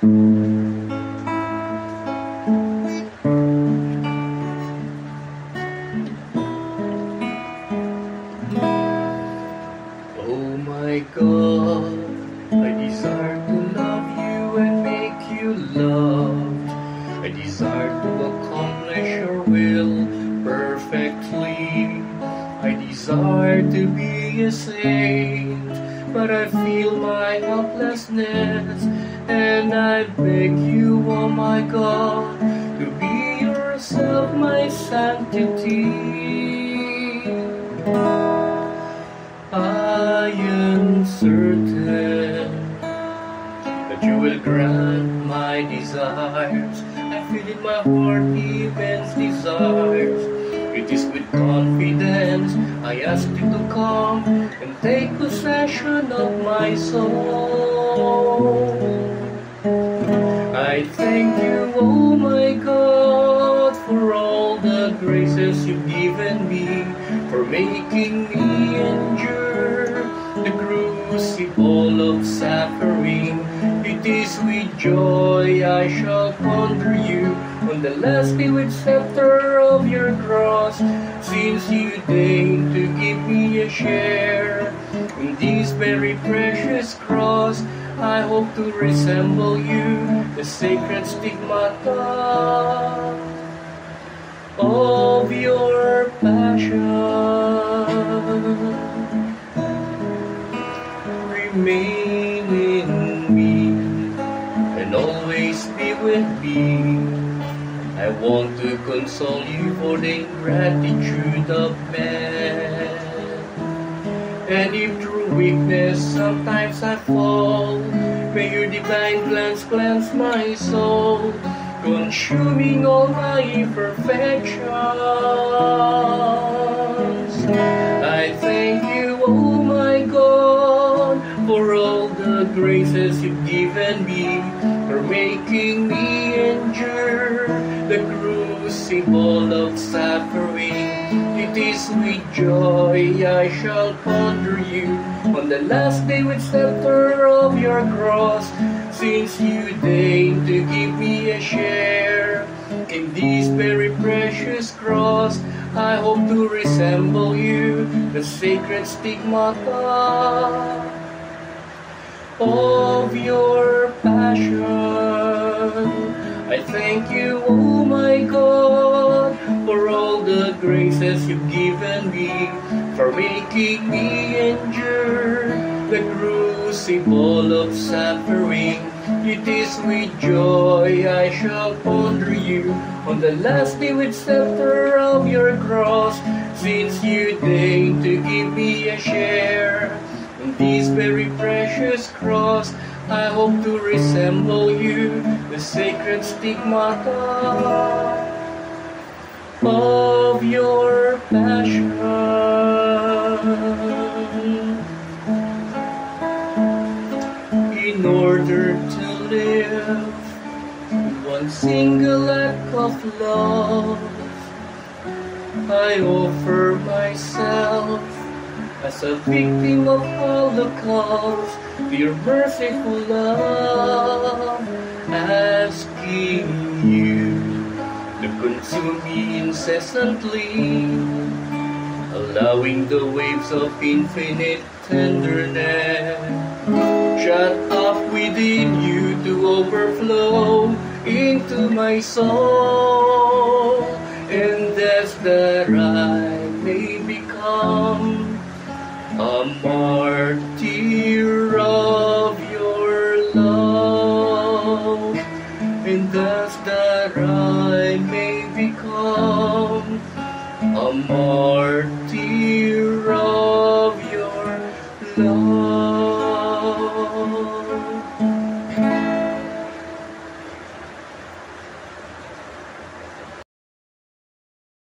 Oh my God, I desire to love you and make you loved. I desire to accomplish your will perfectly. I desire to be a saint, but I feel my helplessness, and I beg you, oh my God, to be yourself my sanctity. I am certain that you will grant my desires. I feel in my heart immense desires. It is with confidence I ask you to come and take possession of my soul. I thank you, oh my God, for all the graces you've given me, for making me endure the crucible of suffering. It is with joy I shall ponder you on the last day with scepter of your cross, since you deign to give me a share in this very precious cross. I hope to resemble you, the sacred stigmata of your passion. Remain in me and always be with me. I want to console you for the ingratitude of man. And if through weakness sometimes I fall, may your divine glance cleanse my soul, consuming all my imperfections. I thank you, oh my God, for all the graces you've given me, for making me endure the crucible of suffering. It is with joy I shall ponder you on the last day with scepter of your cross, since you deign to give me a share in this very precious cross. I hope to resemble you, the sacred stigmata of your passion. I thank you, oh my God, for all the graces you've given me, for making me endure the crucible of suffering. It is with joy I shall ponder you on the last day with scepter of your cross, since you deign to give me a share in this very precious cross. I hope to resemble you, the sacred stigmata of your passion. In order to live with one single act of love, I offer myself as a victim of Holocaust to your merciful love, asking you to consume me incessantly, allowing the waves of infinite tenderness shut up within you to overflow into my soul, and that's that I may become a martyr of your love, and thus that I may become a martyr of